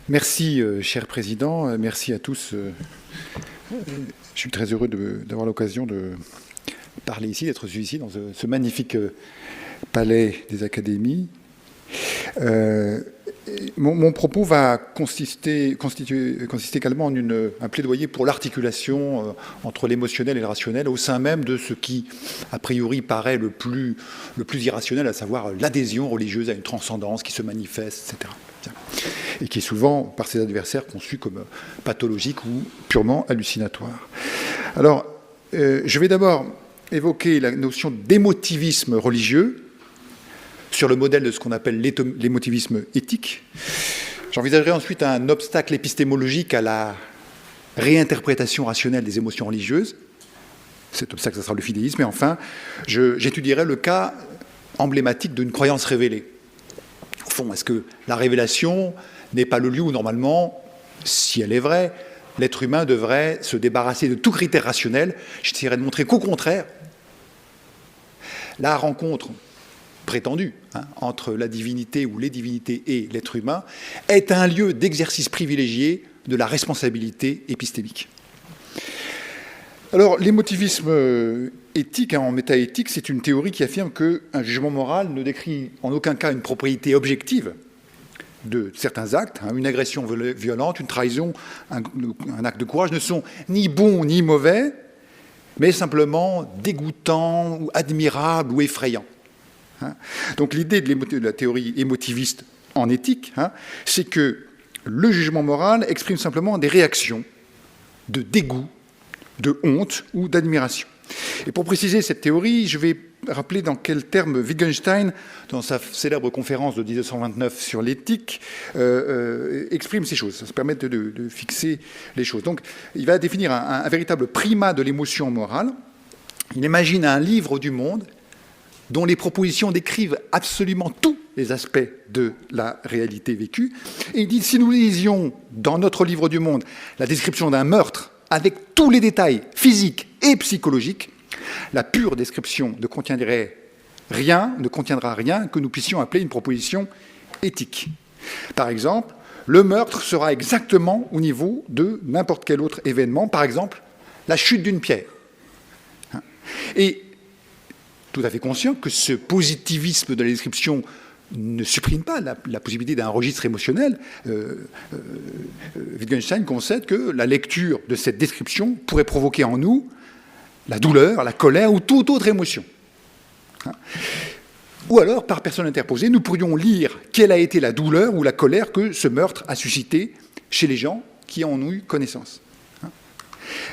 Merci, cher Président. Merci à tous. Je suis très heureux d'avoir l'occasion de parler ici, d'être ici dans ce magnifique palais des Académies. Mon propos va consister également en un plaidoyer pour l'articulation entre l'émotionnel et le rationnel au sein même de ce qui, a priori, paraît le plus irrationnel, à savoir l'adhésion religieuse à une transcendance qui se manifeste, etc. Et qui est souvent, par ses adversaires, conçue comme pathologique ou purement hallucinatoire. Alors, je vais d'abord évoquer la notion d'émotivisme religieux, sur le modèle de ce qu'on appelle l'émotivisme éthique. J'envisagerai ensuite un obstacle épistémologique à la réinterprétation rationnelle des émotions religieuses. Cet obstacle, ce sera le fidéisme. Et enfin, j'étudierai le cas emblématique d'une croyance révélée. Au fond, est-ce que la révélation n'est pas le lieu où, normalement, si elle est vraie, l'être humain devrait se débarrasser de tout critère rationnel? J'essaierai de montrer qu'au contraire, la rencontre prétendue entre la divinité ou les divinités et l'être humain est un lieu d'exercice privilégié de la responsabilité épistémique. Alors, l'émotivisme éthique, en métaéthique, c'est une théorie qui affirme qu'un jugement moral ne décrit en aucun cas une propriété objective de certains actes. Une agression violente, une trahison, un acte de courage ne sont ni bons ni mauvais, mais simplement dégoûtants, ou admirables ou effrayants. Donc l'idée de la théorie émotiviste en éthique, c'est que le jugement moral exprime simplement des réactions de dégoût, de honte ou d'admiration. Et pour préciser cette théorie, je vais rappeler dans quels termes Wittgenstein, dans sa célèbre conférence de 1929 sur l'éthique, exprime ces choses. Ça se permet de fixer les choses. Donc il va définir un véritable primat de l'émotion morale. Il imagine un livre du monde dont les propositions décrivent absolument tous les aspects de la réalité vécue. Et il dit, si nous lisions dans notre livre du monde la description d'un meurtre avec tous les détails physiques et psychologiques, la pure description ne contiendra rien que nous puissions appeler une proposition éthique. Par exemple, le meurtre sera exactement au niveau de n'importe quel autre événement, par exemple, la chute d'une pierre. Et tout à fait conscient que ce positivisme de la description ne supprime pas la possibilité d'un registre émotionnel. Wittgenstein concède que la lecture de cette description pourrait provoquer en nous la douleur, la colère ou toute autre émotion. Ou alors, par personne interposée, nous pourrions lire quelle a été la douleur ou la colère que ce meurtre a suscité chez les gens qui en ont eu connaissance.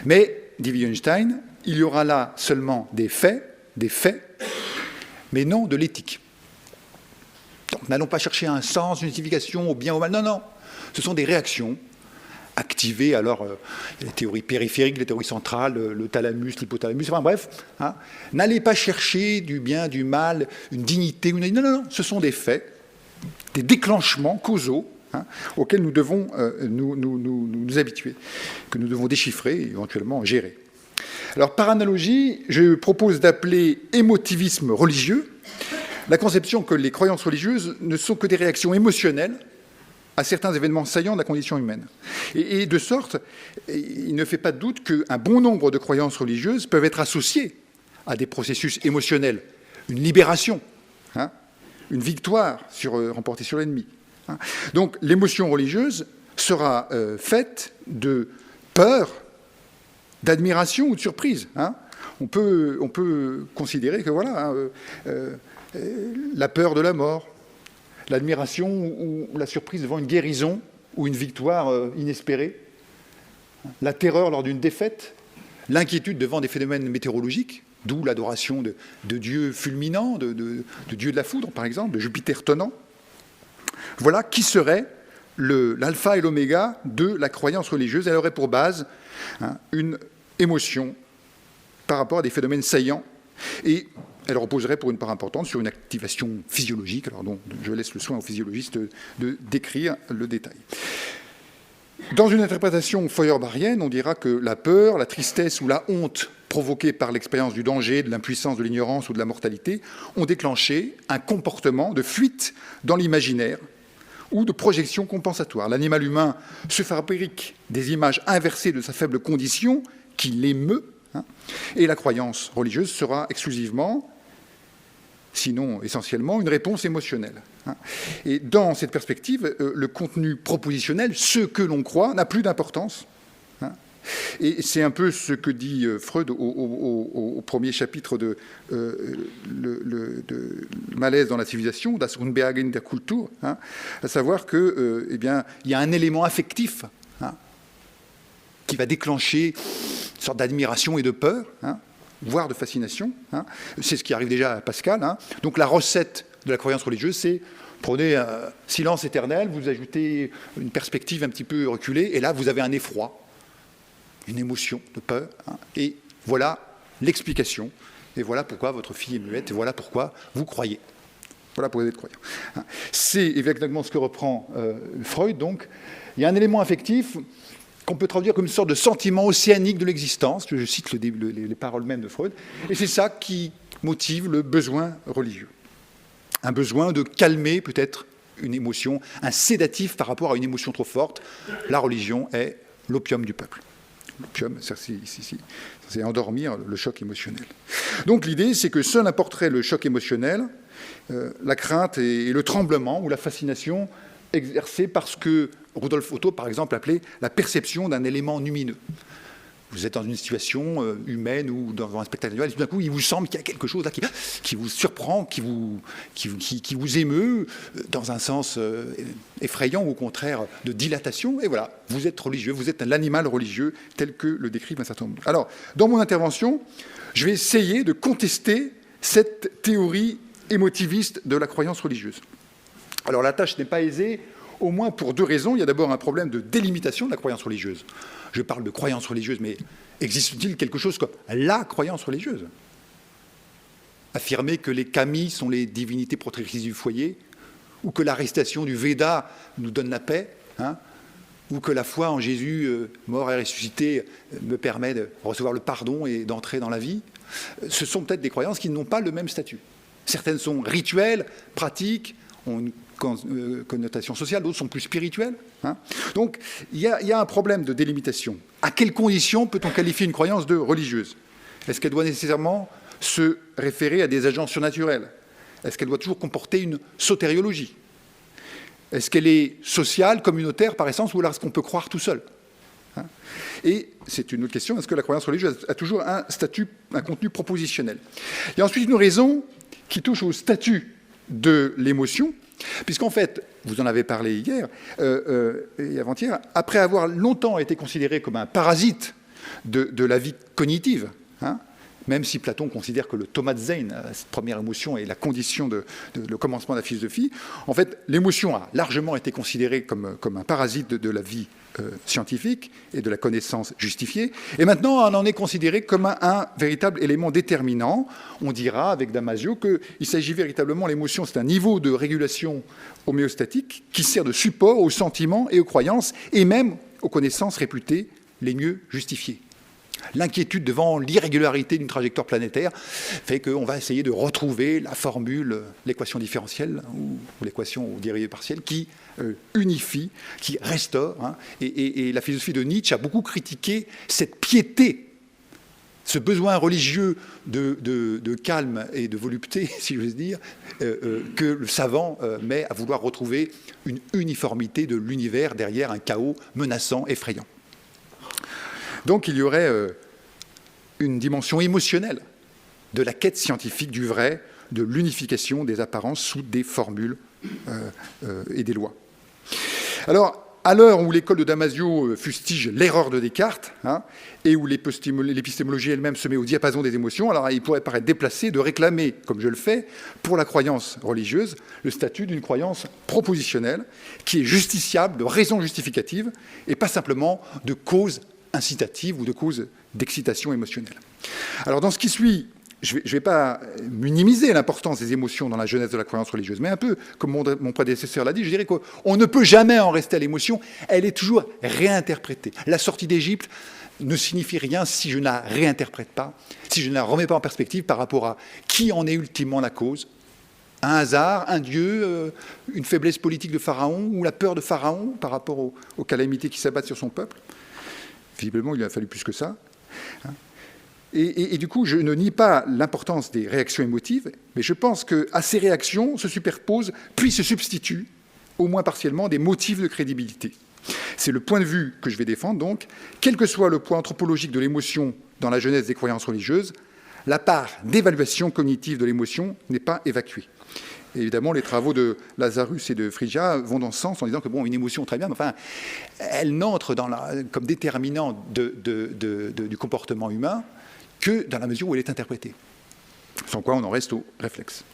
Mais, dit Wittgenstein, il y aura là seulement des faits, mais non de l'éthique. Donc, n'allons pas chercher un sens, une signification au bien ou au mal. Non, non. Ce sont des réactions activées. Alors, les théories périphériques, les théories centrales, le thalamus, l'hypothalamus, enfin bref. N'allez pas chercher du bien, du mal, une dignité. Non, non, non. Ce sont des faits, des déclenchements causaux auxquels nous devons nous habituer, que nous devons déchiffrer et éventuellement gérer. Alors, par analogie, je propose d'appeler émotivisme religieux la conception que les croyances religieuses ne sont que des réactions émotionnelles à certains événements saillants de la condition humaine. Et de sorte, il ne fait pas de doute qu'un bon nombre de croyances religieuses peuvent être associées à des processus émotionnels, une libération, une victoire remportée sur l'ennemi. Donc, l'émotion religieuse sera faite de peur, d'admiration ou de surprise. On peut considérer que voilà, la peur de la mort, l'admiration ou la surprise devant une guérison ou une victoire inespérée, la terreur lors d'une défaite, l'inquiétude devant des phénomènes météorologiques, d'où l'adoration de dieux fulminants, de dieux de la foudre, par exemple, de Jupiter tonnant. Voilà qui serait l'alpha et l'oméga de la croyance religieuse. Elle aurait pour base une émotion par rapport à des phénomènes saillants, et elle reposerait pour une part importante sur une activation physiologique, alors donc je laisse le soin aux physiologistes de décrire le détail. Dans une interprétation feuerbarienne, on dira que la peur, la tristesse ou la honte provoquées par l'expérience du danger, de l'impuissance, de l'ignorance ou de la mortalité ont déclenché un comportement de fuite dans l'imaginaire ou de projection compensatoire. L'animal humain se fabrique des images inversées de sa faible condition qui l'émeut, et la croyance religieuse sera exclusivement, sinon essentiellement, une réponse émotionnelle. Et dans cette perspective, le contenu propositionnel, ce que l'on croit, n'a plus d'importance. Et c'est un peu ce que dit Freud au premier chapitre de Malaise dans la civilisation, Das Unbehagen der Kultur, à savoir que, eh bien, il y a un élément affectif qui va déclencher une sorte d'admiration et de peur, voire de fascination. C'est ce qui arrive déjà à Pascal. Donc la recette de la croyance religieuse, c'est prenez un silence éternel, vous ajoutez une perspective un petit peu reculée, et là vous avez un effroi, une émotion de peur, et voilà l'explication, et voilà pourquoi votre fille est muette, et voilà pourquoi vous croyez. Voilà pourquoi vous êtes croyant. C'est exactement ce que reprend Freud. Donc, il y a un élément affectif qu'on peut traduire comme une sorte de sentiment océanique de l'existence, je cite les paroles mêmes de Freud, et c'est ça qui motive le besoin religieux. Un besoin de calmer peut-être une émotion, un sédatif par rapport à une émotion trop forte. La religion est l'opium du peuple. L'opium, c'est endormir le choc émotionnel. Donc l'idée, c'est que seul importerait le choc émotionnel, la crainte et le tremblement ou la fascination exercée par ce que Rudolf Otto, par exemple, appelait la perception d'un élément lumineux. Vous êtes dans une situation humaine ou dans un spectacle animal, et tout d'un coup, il vous semble qu'il y a quelque chose là qui vous surprend, qui vous émeut, dans un sens effrayant ou au contraire de dilatation. Et voilà, vous êtes religieux, vous êtes l'animal religieux tel que le décrivent un certain nombre. Alors, dans mon intervention, je vais essayer de contester cette théorie émotiviste de la croyance religieuse. Alors, la tâche n'est pas aisée, au moins pour deux raisons. Il y a d'abord un problème de délimitation de la croyance religieuse. Je parle de croyance religieuse, mais existe-t-il quelque chose comme la croyance religieuse ? Affirmer que les kami sont les divinités protectrices du foyer, ou que la récitation du Veda nous donne la paix, ou que la foi en Jésus, mort et ressuscité, me permet de recevoir le pardon et d'entrer dans la vie, ce sont peut-être des croyances qui n'ont pas le même statut. Certaines sont rituelles, pratiques, ont une connotation sociale, d'autres sont plus spirituelles. Donc, il y a un problème de délimitation. À quelles conditions peut-on qualifier une croyance de religieuse ? Est-ce qu'elle doit nécessairement se référer à des agents surnaturels ? Est-ce qu'elle doit toujours comporter une sotériologie ? Est-ce qu'elle est sociale, communautaire par essence, ou alors est-ce qu'on peut croire tout seul ? Et c'est une autre question, est-ce que la croyance religieuse a toujours un statut, un contenu propositionnel ? Il y a ensuite une raison qui touche au statut de l'émotion, puisqu'en fait, vous en avez parlé hier et avant-hier, après avoir longtemps été considéré comme un parasite de la vie cognitive, même si Platon considère que le Tomatzein, cette première émotion, est la condition le commencement de la philosophie, en fait, l'émotion a largement été considérée comme un parasite de la vie scientifique et de la connaissance justifiée, et maintenant on en est considéré comme un véritable élément déterminant. On dira avec Damasio qu'il s'agit véritablement, l'émotion c'est un niveau de régulation homéostatique qui sert de support aux sentiments et aux croyances, et même aux connaissances réputées les mieux justifiées. L'inquiétude devant l'irrégularité d'une trajectoire planétaire fait qu'on va essayer de retrouver la formule, l'équation différentielle ou l'équation aux dérivées partielles qui unifie, qui restaure. Et la philosophie de Nietzsche a beaucoup critiqué cette piété, ce besoin religieux de calme et de volupté, si j'ose dire, que le savant met à vouloir retrouver une uniformité de l'univers derrière un chaos menaçant, effrayant. Donc il y aurait une dimension émotionnelle de la quête scientifique du vrai, de l'unification des apparences sous des formules et des lois. Alors, à l'heure où l'école de Damasio fustige l'erreur de Descartes, et où l'épistémologie elle-même se met au diapason des émotions, alors il pourrait paraître déplacé de réclamer, comme je le fais, pour la croyance religieuse, le statut d'une croyance propositionnelle, qui est justiciable de raison justificative, et pas simplement de cause incitative ou de cause d'excitation émotionnelle. Alors dans ce qui suit, je ne vais pas minimiser l'importance des émotions dans la genèse de la croyance religieuse, mais un peu comme mon prédécesseur l'a dit, je dirais qu'on ne peut jamais en rester à l'émotion, elle est toujours réinterprétée. La sortie d'Égypte ne signifie rien si je ne la réinterprète pas, si je ne la remets pas en perspective par rapport à qui en est ultimement la cause, Un hasard, un dieu, une faiblesse politique de Pharaon, ou la peur de Pharaon par rapport aux calamités qui s'abattent sur son peuple. Visiblement, il lui a fallu plus que ça. Et du coup, je ne nie pas l'importance des réactions émotives, mais je pense qu'à ces réactions se superposent, puis se substituent, au moins partiellement, des motifs de crédibilité. C'est le point de vue que je vais défendre, donc, quel que soit le poids anthropologique de l'émotion dans la genèse des croyances religieuses, la part d'évaluation cognitive de l'émotion n'est pas évacuée. Et évidemment, les travaux de Lazarus et de Frigia vont dans ce sens en disant que, bon, une émotion, très bien, mais enfin, elle n'entre comme déterminant du comportement humain que dans la mesure où elle est interprétée. Sans quoi on en reste au réflexe.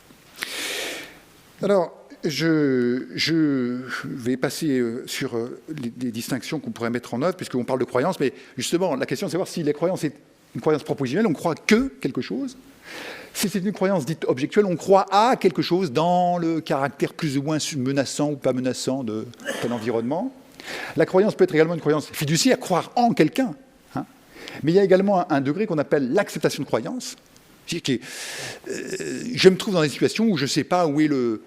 Alors, je vais passer sur les distinctions qu'on pourrait mettre en œuvre, puisqu'on parle de croyance, mais justement, la question, c'est de savoir si la croyance est une croyance propositionnelle, on croit que quelque chose. Si c'est une croyance dite objectuelle, on croit à quelque chose dans le caractère plus ou moins menaçant ou pas menaçant de tel environnement. La croyance peut être également une croyance fiduciaire, croire en quelqu'un. Mais il y a également un degré qu'on appelle l'acceptation de croyance. Je me trouve dans des situations où je ne sais pas où est le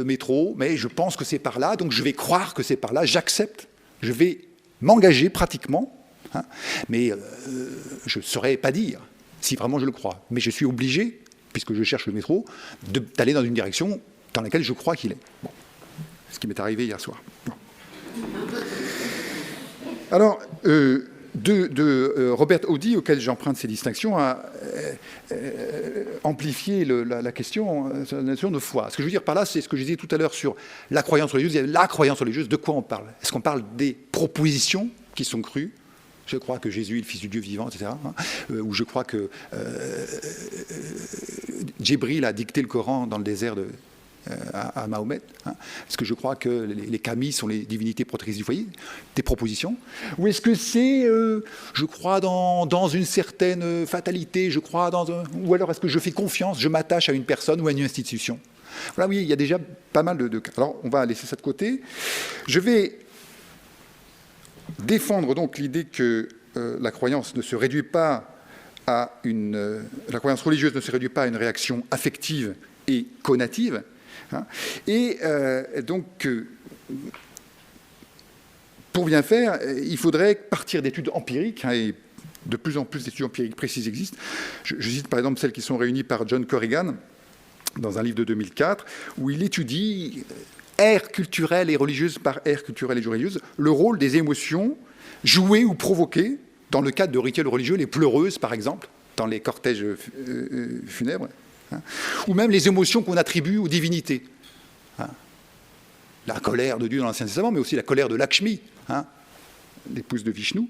métro, mais je pense que c'est par là, donc je vais croire que c'est par là, j'accepte, je vais m'engager pratiquement, mais je ne saurais pas dire si vraiment je le crois. Mais je suis obligé, puisque je cherche le métro, d'aller dans une direction dans laquelle je crois qu'il est. Bon. Ce qui m'est arrivé hier soir. Bon. Alors, Robert Audi, auquel j'emprunte ces distinctions, a amplifié la question sur la notion de foi. Ce que je veux dire par là, c'est ce que je disais tout à l'heure sur la croyance religieuse. La croyance religieuse, de quoi on parle? Est-ce qu'on parle des propositions qui sont crues? Je crois que Jésus est le Fils du Dieu vivant, etc. Ou je crois que Djibril a dicté le Coran dans le désert à Mahomet. Est-ce que je crois que les Khamis sont les divinités protectrices du foyer? Des propositions. Ou est-ce que c'est, je crois dans une certaine fatalité, je crois ou alors est-ce que je fais confiance, je m'attache à une personne ou à une institution? Voilà, oui, il y a déjà pas mal de cas. Alors, on va laisser ça de côté. Je vais défendre donc l'idée que la croyance ne se réduit pas à la croyance religieuse ne se réduit pas à une réaction affective et conative. Et donc, pour bien faire, il faudrait partir d'études empiriques, et de plus en plus d'études empiriques précises existent. Je cite par exemple celles qui sont réunies par John Corrigan dans un livre de 2004, où il étudie ère culturelle et religieuse par ère culturelle et religieuse, le rôle des émotions jouées ou provoquées dans le cadre de rituels religieux, les pleureuses par exemple, dans les cortèges funèbres, ou même les émotions qu'on attribue aux divinités. La colère de Dieu dans l'Ancien Testament, mais aussi la colère de Lakshmi, l'épouse de Vishnu.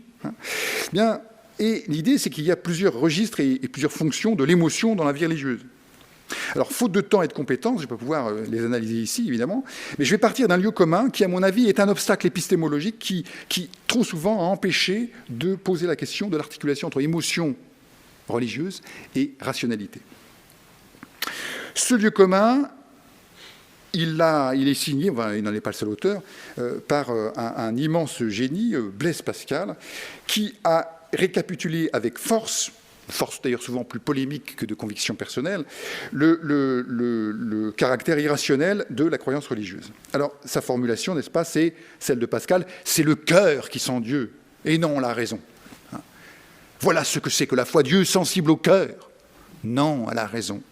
Bien, et l'idée, c'est qu'il y a plusieurs registres et plusieurs fonctions de l'émotion dans la vie religieuse. Alors, faute de temps et de compétences, je ne vais pas pouvoir les analyser ici, évidemment, mais je vais partir d'un lieu commun qui, à mon avis, est un obstacle épistémologique qui trop souvent, a empêché de poser la question de l'articulation entre émotion religieuse et rationalité. Ce lieu commun, il est signé, il n'en est pas le seul auteur, par un immense génie, Blaise Pascal, qui a récapitulé avec force d'ailleurs souvent plus polémique que de conviction personnelle, le caractère irrationnel de la croyance religieuse. Alors, sa formulation, n'est-ce pas, c'est celle de Pascal, c'est le cœur qui sent Dieu, et non la raison. Voilà ce que c'est que la foi, Dieu sensible au cœur, non à la raison.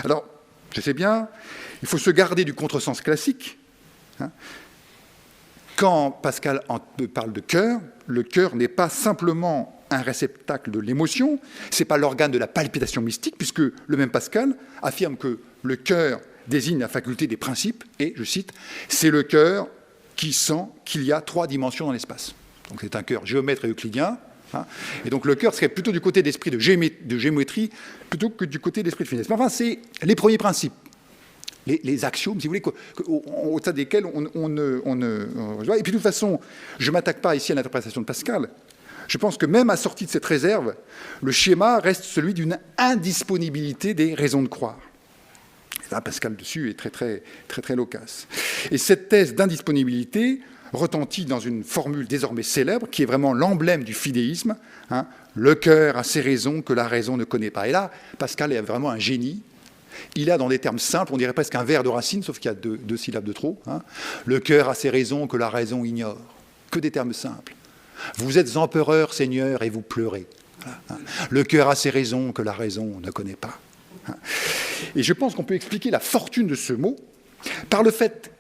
Alors, je sais bien, il faut se garder du contresens classique. Quand Pascal parle de cœur, le cœur n'est pas simplement un réceptacle de l'émotion, ce n'est pas l'organe de la palpitation mystique, puisque le même Pascal affirme que le cœur désigne la faculté des principes, et, je cite, « c'est le cœur qui sent qu'il y a 3 dimensions dans l'espace ». Donc c'est un cœur géomètre et euclidien, et donc le cœur serait plutôt du côté d'esprit de géométrie, plutôt que du côté d'esprit de finesse. Mais enfin, c'est les premiers principes. Les axiomes, si vous voulez, au-delà desquels on ne... Et puis de toute façon, je ne m'attaque pas ici à l'interprétation de Pascal. Je pense que même assorti de cette réserve, le schéma reste celui d'une indisponibilité des raisons de croire. Et là, Pascal dessus est très loquace. Et cette thèse d'indisponibilité retentit dans une formule désormais célèbre, qui est vraiment l'emblème du fidéisme, le cœur a ses raisons que la raison ne connaît pas. Et là, Pascal est vraiment un génie. Il a, dans des termes simples, on dirait presque un vers de Racine, sauf qu'il y a deux syllabes de trop. Hein. Le cœur a ses raisons que la raison ignore. Que des termes simples. Vous êtes empereur, seigneur, et vous pleurez. Voilà, hein. Le cœur a ses raisons que la raison ne connaît pas. Hein. Et je pense qu'on peut expliquer la fortune de ce mot par le fait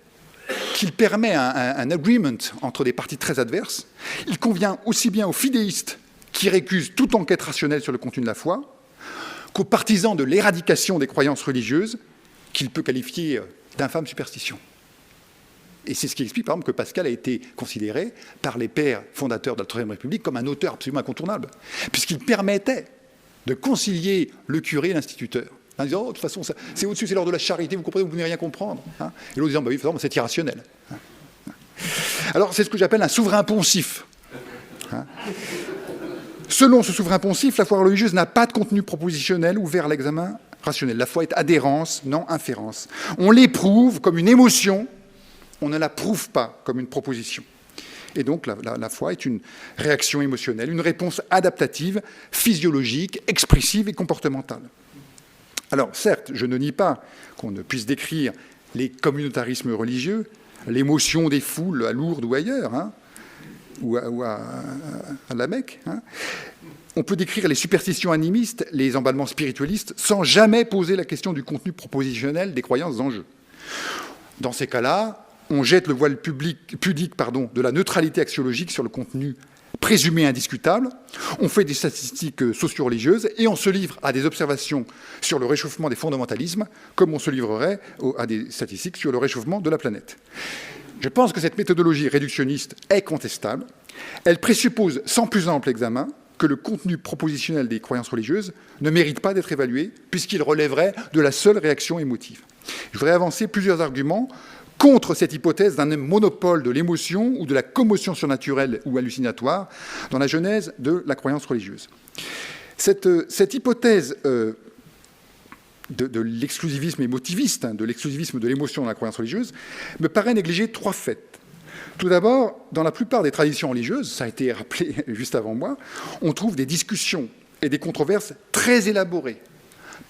qu'il permet un agreement entre des parties très adverses. Il convient aussi bien aux fidéistes qui récusent toute enquête rationnelle sur le contenu de la foi, qu'aux partisans de l'éradication des croyances religieuses, qu'il peut qualifier d'infâme superstition. Et c'est ce qui explique, par exemple, que Pascal a été considéré par les pères fondateurs de la Troisième République comme un auteur absolument incontournable, puisqu'il permettait de concilier le curé et l'instituteur. En disant, oh, de toute façon, c'est au-dessus, c'est l'ordre de la charité, vous comprenez, vous ne pouvez rien comprendre. Hein. Et l'autre disant, bah oui, de toute façon, c'est irrationnel. Hein. Alors, c'est ce que j'appelle un souverain poncif. Hein. Selon ce souverain poncif, la foi religieuse n'a pas de contenu propositionnel ouvert à l'examen rationnel. La foi est adhérence, non inférence. On l'éprouve comme une émotion, on ne la prouve pas comme une proposition. Et donc la foi est une réaction émotionnelle, une réponse adaptative, physiologique, expressive et comportementale. Alors certes, je ne nie pas qu'on ne puisse décrire les communautarismes religieux, l'émotion des foules à Lourdes ou ailleurs, hein, ou à la Mecque. Hein. On peut décrire les superstitions animistes, les emballements spiritualistes, sans jamais poser la question du contenu propositionnel des croyances en jeu. Dans ces cas-là, on jette le voile pudique de la neutralité axiologique sur le contenu présumé indiscutable, on fait des statistiques socio-religieuses et on se livre à des observations sur le réchauffement des fondamentalismes comme on se livrerait à des statistiques sur le réchauffement de la planète. Je pense que cette méthodologie réductionniste est contestable. Elle présuppose sans plus ample examen que le contenu propositionnel des croyances religieuses ne mérite pas d'être évalué puisqu'il relèverait de la seule réaction émotive. Je voudrais avancer plusieurs arguments contre cette hypothèse d'un monopole de l'émotion ou de la commotion surnaturelle ou hallucinatoire dans la genèse de la croyance religieuse. Cette hypothèse de l'exclusivisme émotiviste, de l'exclusivisme de l'émotion dans la croyance religieuse, me paraît négliger trois faits. Tout d'abord, dans la plupart des traditions religieuses, ça a été rappelé juste avant moi, on trouve des discussions et des controverses très élaborées,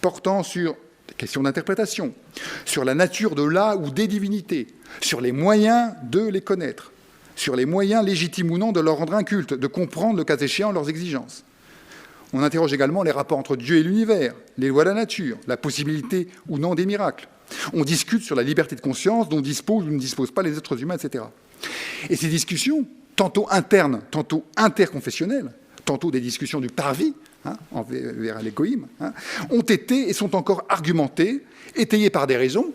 portant sur des questions d'interprétation, sur la nature de la ou des divinités, sur les moyens de les connaître, sur les moyens légitimes ou non de leur rendre un culte, de comprendre le cas échéant leurs exigences. On interroge également les rapports entre Dieu et l'univers, les lois de la nature, la possibilité ou non des miracles. On discute sur la liberté de conscience dont disposent ou ne disposent pas les êtres humains, etc. Et ces discussions, tantôt internes, tantôt interconfessionnelles, tantôt des discussions du parvis, vers l'égoïme, ont été et sont encore argumentées, étayées par des raisons,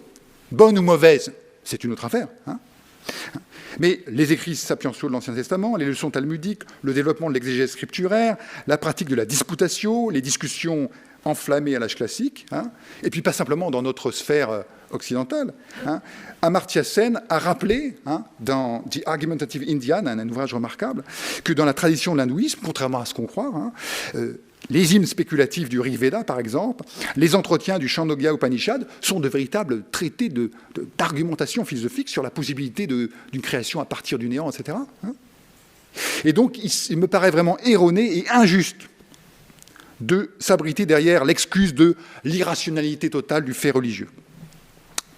bonnes ou mauvaises, c'est une autre affaire. Mais les écrits sapientiaux de l'Ancien Testament, les leçons talmudiques, le développement de l'exégèse scripturaire, la pratique de la disputatio, les discussions enflammées à l'âge classique, et puis pas simplement dans notre sphère occidentale. Amartya Sen a rappelé, dans The Argumentative Indian, un ouvrage remarquable, que dans la tradition de l'hindouisme, contrairement à ce qu'on croit, les hymnes spéculatifs du Rig Veda, par exemple, les entretiens du Chandogya Upanishad sont de véritables traités d'argumentation philosophique sur la possibilité d'une création à partir du néant, etc. Et donc, il me paraît vraiment erroné et injuste de s'abriter derrière l'excuse de l'irrationalité totale du fait religieux.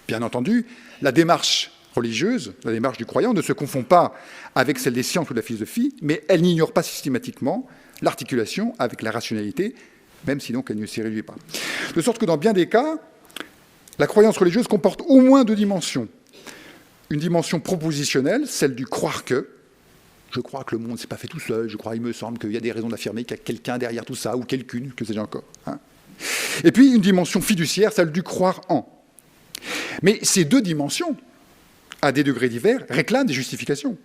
Bien entendu, la démarche religieuse, la démarche du croyant, ne se confond pas avec celle des sciences ou de la philosophie, mais elle n'ignore pas systématiquement l'articulation avec la rationalité, même si donc elle ne s'y réduit pas. De sorte que dans bien des cas, la croyance religieuse comporte au moins deux dimensions. Une dimension propositionnelle, celle du croire que, je crois que le monde ne s'est pas fait tout seul, il me semble qu'il y a des raisons d'affirmer qu'il y a quelqu'un derrière tout ça, ou quelqu'une, que sais-je encore. Et puis une dimension fiduciaire, celle du croire en. Mais ces deux dimensions, à des degrés divers, réclament des justifications.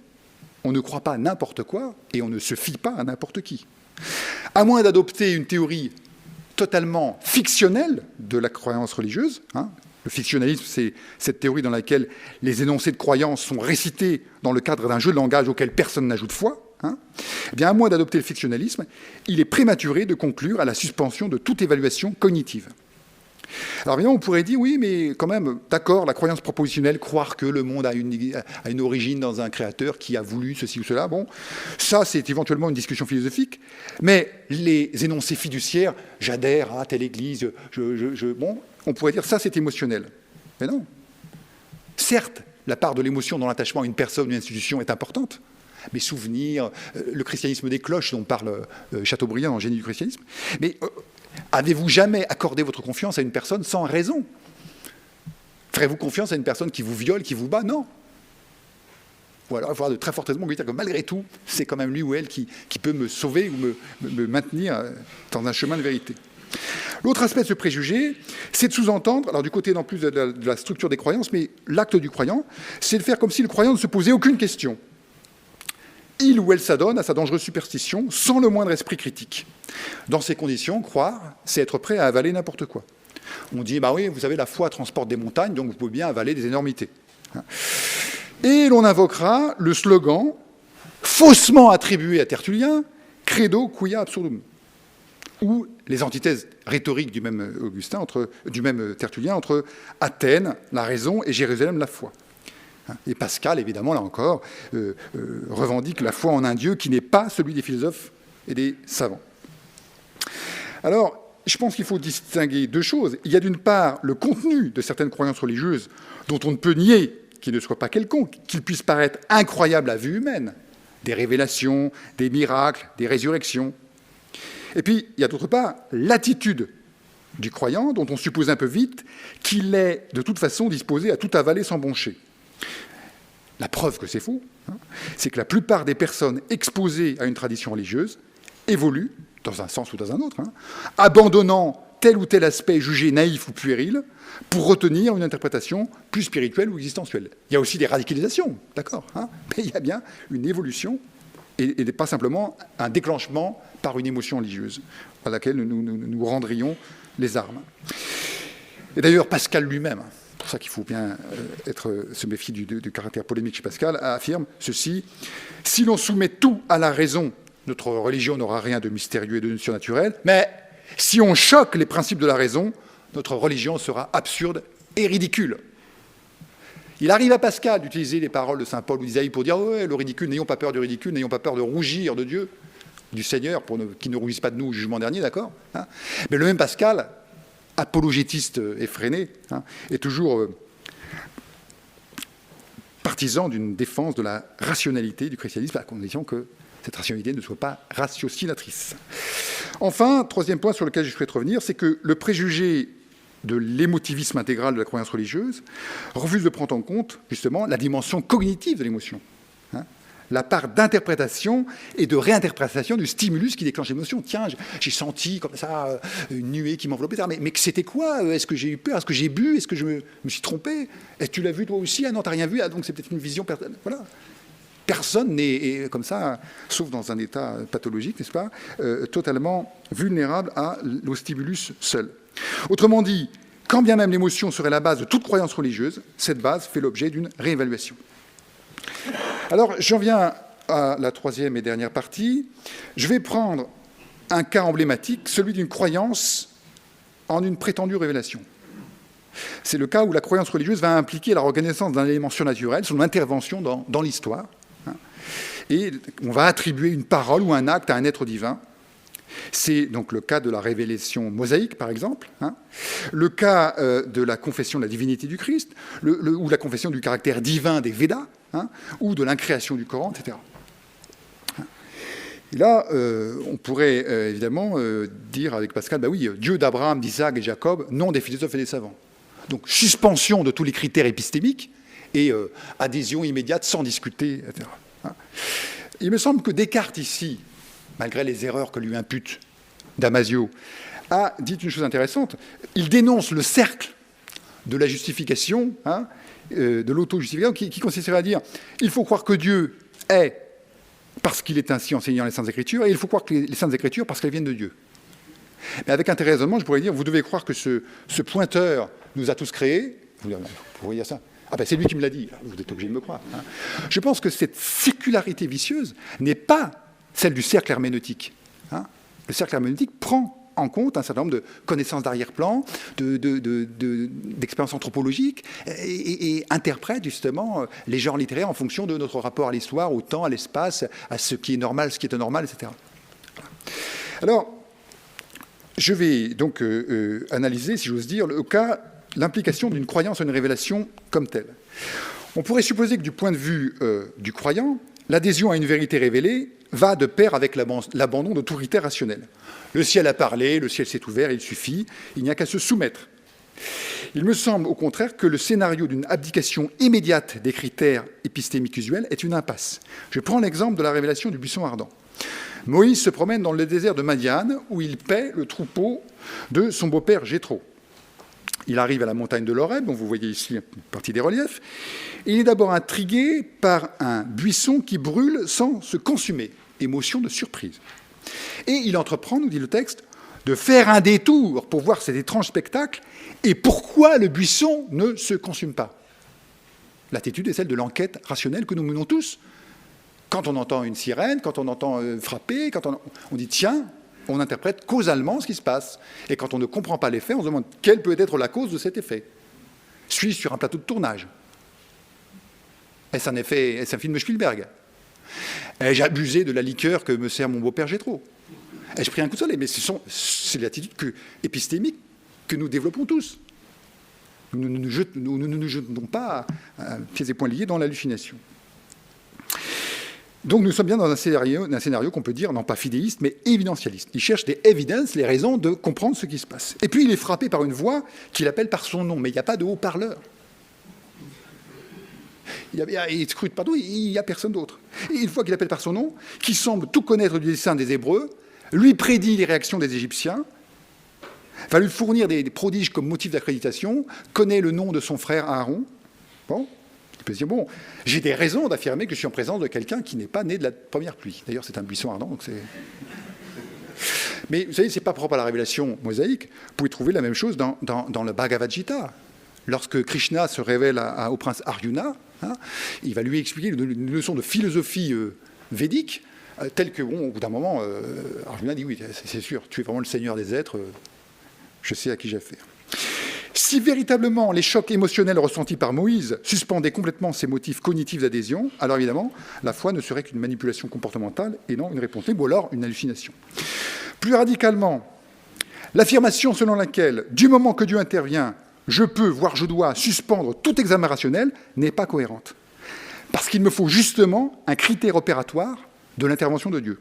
On ne croit pas à n'importe quoi et on ne se fie pas à n'importe qui. À moins d'adopter une théorie totalement fictionnelle de la croyance religieuse, le fictionnalisme, c'est cette théorie dans laquelle les énoncés de croyance sont récités dans le cadre d'un jeu de langage auquel personne n'ajoute foi, eh bien, à moins d'adopter le fictionnalisme, il est prématuré de conclure à la suspension de toute évaluation cognitive. Alors évidemment, on pourrait dire, oui, mais quand même, d'accord, la croyance propositionnelle, croire que le monde a une origine dans un créateur qui a voulu ceci ou cela, bon, ça c'est éventuellement une discussion philosophique, mais les énoncés fiduciaires, j'adhère à telle église, bon, on pourrait dire ça c'est émotionnel. Mais non. Certes, la part de l'émotion dans l'attachement à une personne ou une institution est importante. Mes souvenirs, le christianisme des cloches dont parle Chateaubriand dans Génie du christianisme. Mais avez-vous jamais accordé votre confiance à une personne sans raison? Ferez-vous confiance à une personne qui vous viole, qui vous bat? Non. Ou alors il faudra de très fortes raisons pour dire que malgré tout, c'est quand même lui ou elle qui peut me sauver ou me maintenir dans un chemin de vérité. L'autre aspect de ce préjugé, c'est de sous-entendre, alors du côté non plus de la structure des croyances, mais l'acte du croyant, c'est de faire comme si le croyant ne se posait aucune question. Il ou elle s'adonne à sa dangereuse superstition sans le moindre esprit critique. Dans ces conditions, croire, c'est être prêt à avaler n'importe quoi. On dit, bah oui, vous savez, la foi transporte des montagnes, donc vous pouvez bien avaler des énormités. Et l'on invoquera le slogan faussement attribué à Tertullien, credo quia absurdum, ou les antithèses rhétoriques du même Augustin, du même Tertullien, entre Athènes, la raison, et Jérusalem, la foi. Et Pascal, évidemment, là encore, revendique la foi en un Dieu qui n'est pas celui des philosophes et des savants. Alors, je pense qu'il faut distinguer deux choses. Il y a d'une part le contenu de certaines croyances religieuses dont on ne peut nier qu'il ne soit pas quelconque, qu'il puisse paraître incroyable à vue humaine, des révélations, des miracles, des résurrections. Et puis, il y a d'autre part l'attitude du croyant, dont on suppose un peu vite qu'il est de toute façon disposé à tout avaler sans broncher. La preuve que c'est faux, c'est que la plupart des personnes exposées à une tradition religieuse évoluent, dans un sens ou dans un autre, abandonnant tel ou tel aspect jugé naïf ou puéril pour retenir une interprétation plus spirituelle ou existentielle. Il y a aussi des radicalisations, d'accord, mais il y a bien une évolution et pas simplement un déclenchement par une émotion religieuse à laquelle nous rendrions les armes. Et d'ailleurs, Pascal lui-même, c'est pour ça qu'il faut bien se méfier du caractère polémique chez Pascal, affirme ceci: si l'on soumet tout à la raison, notre religion n'aura rien de mystérieux et de surnaturel, mais si on choque les principes de la raison, notre religion sera absurde et ridicule. Il arrive à Pascal d'utiliser les paroles de saint Paul ou d'Isaïe pour dire ouais, le ridicule, n'ayons pas peur du ridicule, n'ayons pas peur de rougir de Dieu, du Seigneur, qui ne rougisse pas de nous au jugement dernier, d'accord, mais le même Pascal, apologétiste effréné, est toujours partisan d'une défense de la rationalité du christianisme, à condition que cette rationalité ne soit pas ratiocinatrice. Enfin, troisième point sur lequel je souhaite revenir, c'est que le préjugé de l'émotivisme intégral de la croyance religieuse refuse de prendre en compte, justement, la dimension cognitive de l'émotion. La part d'interprétation et de réinterprétation du stimulus qui déclenche l'émotion. Tiens, j'ai senti comme ça une nuée qui m'enveloppait. Mais c'était quoi? Est-ce que j'ai eu peur? Est-ce que j'ai bu? Est-ce que je me suis trompé? Est-ce que tu l'as vu toi aussi? Ah non, t'as rien vu? Ah donc c'est peut-être une vision personnelle. Voilà. Personne n'est comme ça, sauf dans un état pathologique, n'est-ce pas, totalement vulnérable au stimulus seul. Autrement dit, quand bien même l'émotion serait la base de toute croyance religieuse, cette base fait l'objet d'une réévaluation. Alors, j'en viens à la troisième et dernière partie. Je vais prendre un cas emblématique, celui d'une croyance en une prétendue révélation. C'est le cas où la croyance religieuse va impliquer la reconnaissance d'un élément surnaturel, son intervention dans l'histoire. Et on va attribuer une parole ou un acte à un être divin. C'est donc le cas de la révélation mosaïque, par exemple, le cas de la confession de la divinité du Christ, ou la confession du caractère divin des Védas, ou de l'incréation du Coran, etc. Et là, on pourrait évidemment dire avec Pascal, bah oui, Dieu d'Abraham, d'Isaac et de Jacob, non des philosophes et des savants. Donc, suspension de tous les critères épistémiques et adhésion immédiate sans discuter, etc. Il me semble que Descartes, ici, malgré les erreurs que lui impute Damasio, a dit une chose intéressante. Il dénonce le cercle de la justification, de l'auto-justification, qui consisterait à dire il faut croire que Dieu est parce qu'il est ainsi enseigné dans les Saintes Écritures, et il faut croire que les Saintes Écritures parce qu'elles viennent de Dieu. Mais avec un tel raisonnement, je pourrais dire vous devez croire que ce pointeur nous a tous créés. Vous voyez ça? Ah ben c'est lui qui me l'a dit, vous êtes obligé de me croire. Je pense que cette sécularité vicieuse n'est pas celle du cercle herméneutique. Le cercle herméneutique prend en compte un certain nombre de connaissances d'arrière-plan, d'expériences anthropologiques, et interprète justement les genres littéraires en fonction de notre rapport à l'histoire, au temps, à l'espace, à ce qui est normal, ce qui est anormal, etc. Alors, Je vais donc analyser, si j'ose dire, l'implication d'une croyance à une révélation comme telle. On pourrait supposer que du point de vue du croyant, l'adhésion à une vérité révélée va de pair avec l'abandon de tout critère rationnel. Le ciel a parlé, le ciel s'est ouvert, il suffit, il n'y a qu'à se soumettre. Il me semble au contraire que le scénario d'une abdication immédiate des critères épistémiques usuels est une impasse. Je prends l'exemple de la révélation du buisson ardent. Moïse se promène dans le désert de Madian où il paie le troupeau de son beau-père Jéthro. Il arrive à la montagne de l'Horeb, dont vous voyez ici une partie des reliefs, et il est d'abord intrigué par un buisson qui brûle sans se consumer, émotion de surprise. Et il entreprend, nous dit le texte, de faire un détour pour voir cet étrange spectacle et pourquoi le buisson ne se consume pas. L'attitude est celle de l'enquête rationnelle que nous menons tous. Quand on entend une sirène, quand on entend frapper, quand on dit tiens, on interprète causalement ce qui se passe. Et quand on ne comprend pas l'effet, on se demande quelle peut être la cause de cet effet. Suis-je sur un plateau de tournage? Est-ce un film de Spielberg? Ai-je abusé de la liqueur que me sert mon beau-père Jéthro? Ai-je pris un coup de soleil? Mais c'est l'attitude épistémique que nous développons tous. Nous ne nous jetons pas pieds et poings liés dans l'hallucination. Donc nous sommes bien dans un scénario qu'on peut dire, non pas fidéiste, mais évidentialiste. Il cherche des evidences, les raisons de comprendre ce qui se passe. Et puis il est frappé par une voix qui l'appelle par son nom, mais il n'y a pas de haut-parleur. Il scrute partout, il n'y a personne d'autre. Et une fois qu'il appelle par son nom, qui semble tout connaître du dessein des Hébreux, lui prédit les réactions des Égyptiens, va lui fournir des prodiges comme motif d'accréditation, connaît le nom de son frère Aaron. Bon, il peut se dire, bon, j'ai des raisons d'affirmer que je suis en présence de quelqu'un qui n'est pas né de la première pluie. D'ailleurs, c'est un buisson ardent, donc c'est... Mais vous savez, ce n'est pas propre à la révélation mosaïque. Vous pouvez trouver la même chose dans le Bhagavad Gita. Lorsque Krishna se révèle au prince Arjuna, il va lui expliquer une leçon de philosophie védique, telle que, bon, au bout d'un moment, Arjuna dit, oui, c'est sûr, tu es vraiment le seigneur des êtres, je sais à qui j'ai affaire. Si véritablement les chocs émotionnels ressentis par Moïse suspendaient complètement ces motifs cognitifs d'adhésion, alors évidemment, la foi ne serait qu'une manipulation comportementale et non une réponse libre, ou alors une hallucination. Plus radicalement, l'affirmation selon laquelle, du moment que Dieu intervient, je peux, voire je dois, suspendre tout examen rationnel, n'est pas cohérente. Parce qu'il me faut justement un critère opératoire de l'intervention de Dieu.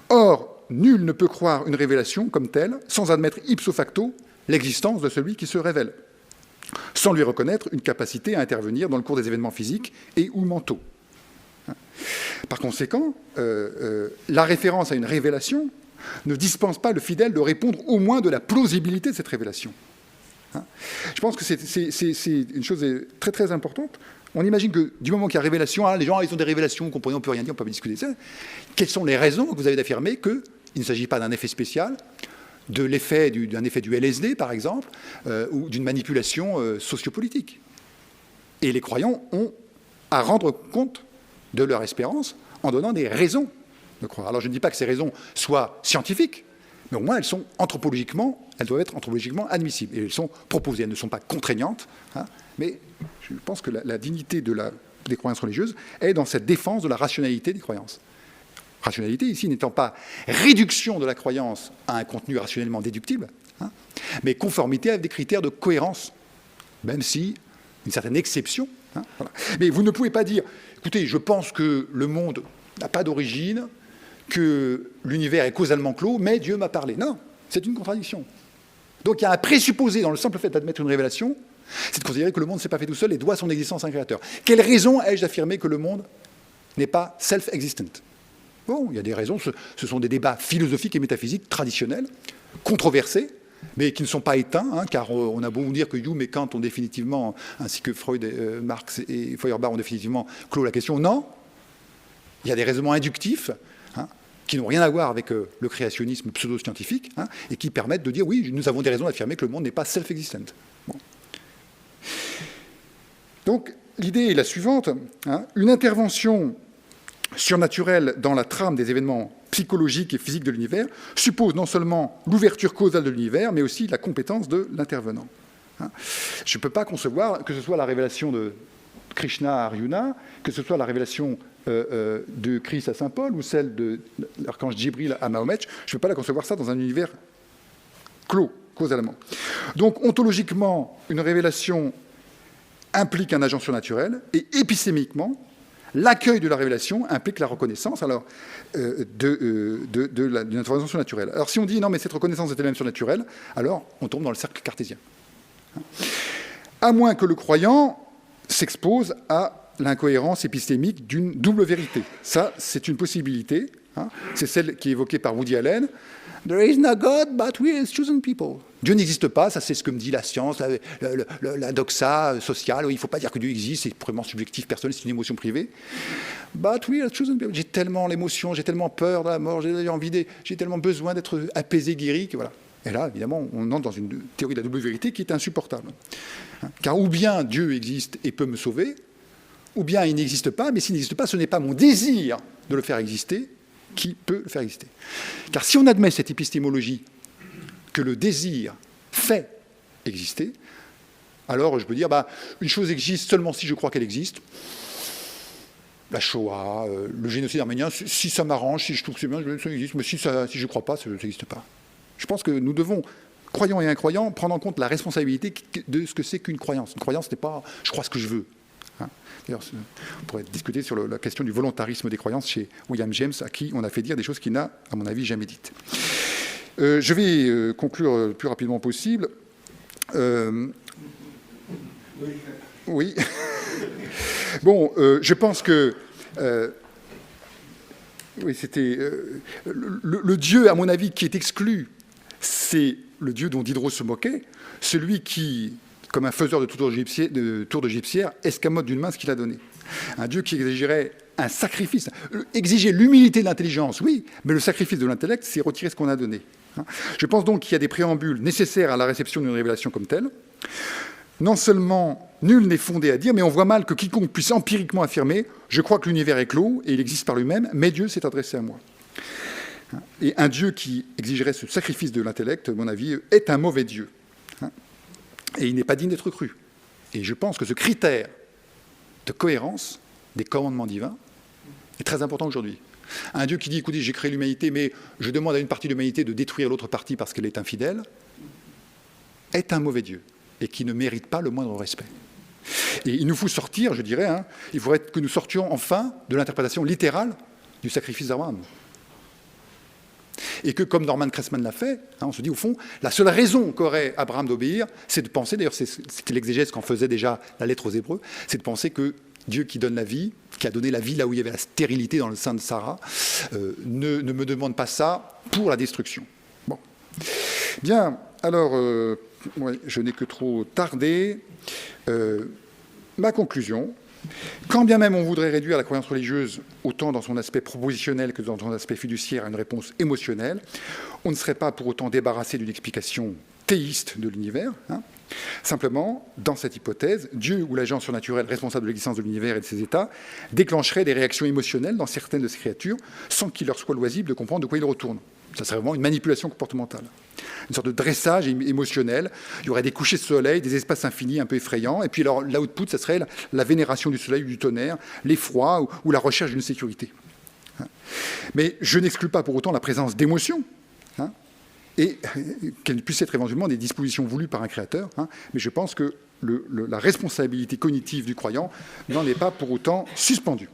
Or, nul ne peut croire une révélation comme telle sans admettre ipso facto l'existence de celui qui se révèle, sans lui reconnaître une capacité à intervenir dans le cours des événements physiques et ou mentaux. Par conséquent, la référence à une révélation ne dispense pas le fidèle de répondre au moins de la plausibilité de cette révélation. Je pense que c'est une chose très très importante. On imagine que du moment qu'il y a révélation, les gens ils ont des révélations, comprenez, on ne peut rien dire, on ne peut pas discuter de ça. Quelles sont les raisons que vous avez d'affirmer qu'il ne s'agit pas d'un effet spécial, d'un effet du LSD, par exemple, ou d'une manipulation sociopolitique. Et les croyants ont à rendre compte de leur espérance en donnant des raisons de croire. Alors je ne dis pas que ces raisons soient scientifiques, mais au moins elles doivent être anthropologiquement admissibles. Et elles sont proposées, elles ne sont pas contraignantes, mais je pense que la dignité des croyances religieuses est dans cette défense de la rationalité des croyances. Rationalité, ici, n'étant pas réduction de la croyance à un contenu rationnellement déductible, mais conformité avec des critères de cohérence, même si une certaine exception. Voilà. Mais vous ne pouvez pas dire, écoutez, je pense que le monde n'a pas d'origine, que l'univers est causalement clos, mais Dieu m'a parlé. Non, c'est une contradiction. Donc il y a un présupposé dans le simple fait d'admettre une révélation, c'est de considérer que le monde ne s'est pas fait tout seul et doit son existence à un créateur. Quelle raison ai-je d'affirmer que le monde n'est pas self-existent ? Bon, il y a des raisons, ce sont des débats philosophiques et métaphysiques traditionnels, controversés, mais qui ne sont pas éteints, car on a beau dire que Hume et Kant ont définitivement, ainsi que Freud, Marx et Feuerbach ont définitivement clos la question. Non, il y a des raisonnements inductifs, qui n'ont rien à voir avec le créationnisme pseudo-scientifique, et qui permettent de dire, oui, nous avons des raisons d'affirmer que le monde n'est pas self-existent. Bon. Donc, l'idée est la suivante, une intervention surnaturelle dans la trame des événements psychologiques et physiques de l'univers suppose non seulement l'ouverture causale de l'univers, mais aussi la compétence de l'intervenant. Je ne peux pas concevoir que ce soit la révélation de Krishna à Arjuna, que ce soit la révélation de Christ à Saint Paul ou celle de l'archange Djibril à Mahomet, je ne peux pas la concevoir ça dans un univers clos causalement. Donc, ontologiquement, une révélation implique un agent surnaturel, et épistémiquement, l'accueil de la révélation implique la reconnaissance d'une intervention surnaturelle. Alors, si on dit non, mais cette reconnaissance est elle-même surnaturelle, alors on tombe dans le cercle cartésien. À moins que le croyant s'expose à l'incohérence épistémique d'une double vérité. Ça, c'est une possibilité. C'est celle qui est évoquée par Woody Allen. There is no God, but we are chosen people. Dieu n'existe pas, ça c'est ce que me dit la science, la doxa sociale. Il ne faut pas dire que Dieu existe, c'est purement subjectif, personnel, c'est une émotion privée. But we are chosen people. J'ai tellement l'émotion, j'ai tellement peur de la mort, j'ai tellement besoin d'être apaisé, guéri, que voilà. Et là, évidemment, on entre dans une théorie de la double vérité qui est insupportable. Car ou bien Dieu existe et peut me sauver, ou bien il n'existe pas, mais s'il n'existe pas, ce n'est pas mon désir de le faire exister qui peut le faire exister. Car si on admet cette épistémologie que le désir fait exister, alors je peux dire, une chose existe seulement si je crois qu'elle existe. La Shoah, le génocide arménien, si ça m'arrange, si je trouve que c'est bien, ça existe, mais si je ne crois pas, ça n'existe pas. Je pense que nous devons, croyants et incroyants, prendre en compte la responsabilité de ce que c'est qu'une croyance. Une croyance n'est pas « je crois ce que je veux ». D'ailleurs, on pourrait discuter sur la question du volontarisme des croyances chez William James, à qui on a fait dire des choses qu'il n'a, à mon avis, jamais dites. Je vais conclure le plus rapidement possible. Oui. Bon, je pense que... oui, c'était... le Dieu, à mon avis, qui est exclu, c'est le Dieu dont Diderot se moquait, celui qui... comme un faiseur de tours de gypsière, escamote d'une main ce qu'il a donné. Un Dieu qui exigerait un sacrifice. Exiger l'humilité de l'intelligence, oui, mais le sacrifice de l'intellect, c'est retirer ce qu'on a donné. Je pense donc qu'il y a des préambules nécessaires à la réception d'une révélation comme telle. Non seulement nul n'est fondé à dire, mais on voit mal que quiconque puisse empiriquement affirmer « je crois que l'univers est clos et il existe par lui-même, mais Dieu s'est adressé à moi ». Et un Dieu qui exigerait ce sacrifice de l'intellect, à mon avis, est un mauvais Dieu. Et il n'est pas digne d'être cru. Et je pense que ce critère de cohérence des commandements divins est très important aujourd'hui. Un Dieu qui dit, écoutez, j'ai créé l'humanité, mais je demande à une partie de l'humanité de détruire l'autre partie parce qu'elle est infidèle, est un mauvais Dieu et qui ne mérite pas le moindre respect. Et il nous faut sortir, je dirais, il faudrait que nous sortions enfin de l'interprétation littérale du sacrifice d'Abraham. Et que, comme Norman Cressman l'a fait, on se dit, au fond, la seule raison qu'aurait Abraham d'obéir, c'est de penser, d'ailleurs, c'était l'exégèse qu'en faisait déjà la lettre aux Hébreux, c'est de penser que Dieu qui donne la vie, qui a donné la vie là où il y avait la stérilité dans le sein de Sarah, ne me demande pas ça pour la destruction. Bon. Bien, alors, je n'ai que trop tardé. Ma conclusion... Quand bien même on voudrait réduire la croyance religieuse autant dans son aspect propositionnel que dans son aspect fiduciaire à une réponse émotionnelle, on ne serait pas pour autant débarrassé d'une explication théiste de l'univers. Simplement, dans cette hypothèse, Dieu ou l'agent surnaturel responsable de l'existence de l'univers et de ses états déclencherait des réactions émotionnelles dans certaines de ces créatures sans qu'il leur soit loisible de comprendre de quoi il retourne. Ça serait vraiment une manipulation comportementale. Une sorte de dressage émotionnel. Il y aurait des couchers de soleil, des espaces infinis un peu effrayants. Et puis alors, l'output, ça serait la vénération du soleil ou du tonnerre, l'effroi ou la recherche d'une sécurité. Mais je n'exclus pas pour autant la présence d'émotions, et qu'elles puissent être éventuellement des dispositions voulues par un créateur. Mais je pense que la responsabilité cognitive du croyant n'en est pas pour autant suspendue.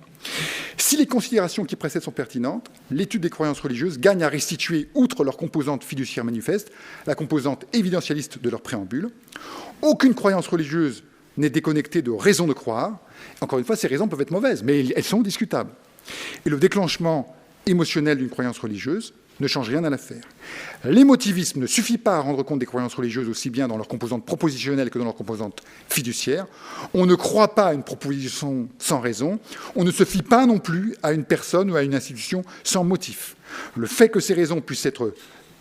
Si les considérations qui précèdent sont pertinentes, l'étude des croyances religieuses gagne à restituer, outre leur composante fiduciaire manifeste, la composante évidentialiste de leur préambule. Aucune croyance religieuse n'est déconnectée de raison de croire. Encore une fois, ces raisons peuvent être mauvaises, mais elles sont discutables. Et le déclenchement émotionnel d'une croyance religieuse ne change rien à l'affaire. L'émotivisme ne suffit pas à rendre compte des croyances religieuses aussi bien dans leur composante propositionnelle que dans leur composante fiduciaire. On ne croit pas à une proposition sans raison. On ne se fie pas non plus à une personne ou à une institution sans motif. Le fait que ces raisons puissent être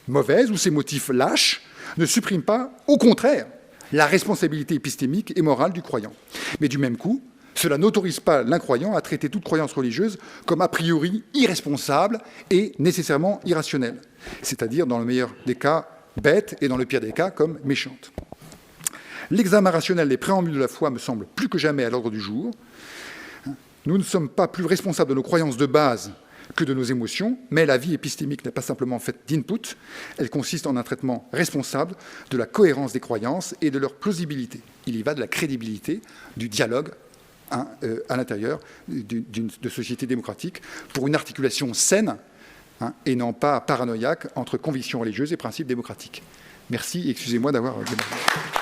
mauvaises ou ces motifs lâches ne supprime pas, au contraire, la responsabilité épistémique et morale du croyant. Mais du même coup, cela n'autorise pas l'incroyant à traiter toute croyance religieuse comme a priori irresponsable et nécessairement irrationnelle, c'est-à-dire dans le meilleur des cas bête et dans le pire des cas comme méchante. L'examen rationnel des préambules de la foi me semble plus que jamais à l'ordre du jour. Nous ne sommes pas plus responsables de nos croyances de base que de nos émotions, mais la vie épistémique n'est pas simplement faite d'input, elle consiste en un traitement responsable de la cohérence des croyances et de leur plausibilité. Il y va de la crédibilité du dialogue à l'intérieur de sociétés démocratiques pour une articulation saine et non pas paranoïaque entre convictions religieuses et principes démocratiques. Merci et excusez-moi d'avoir démarré.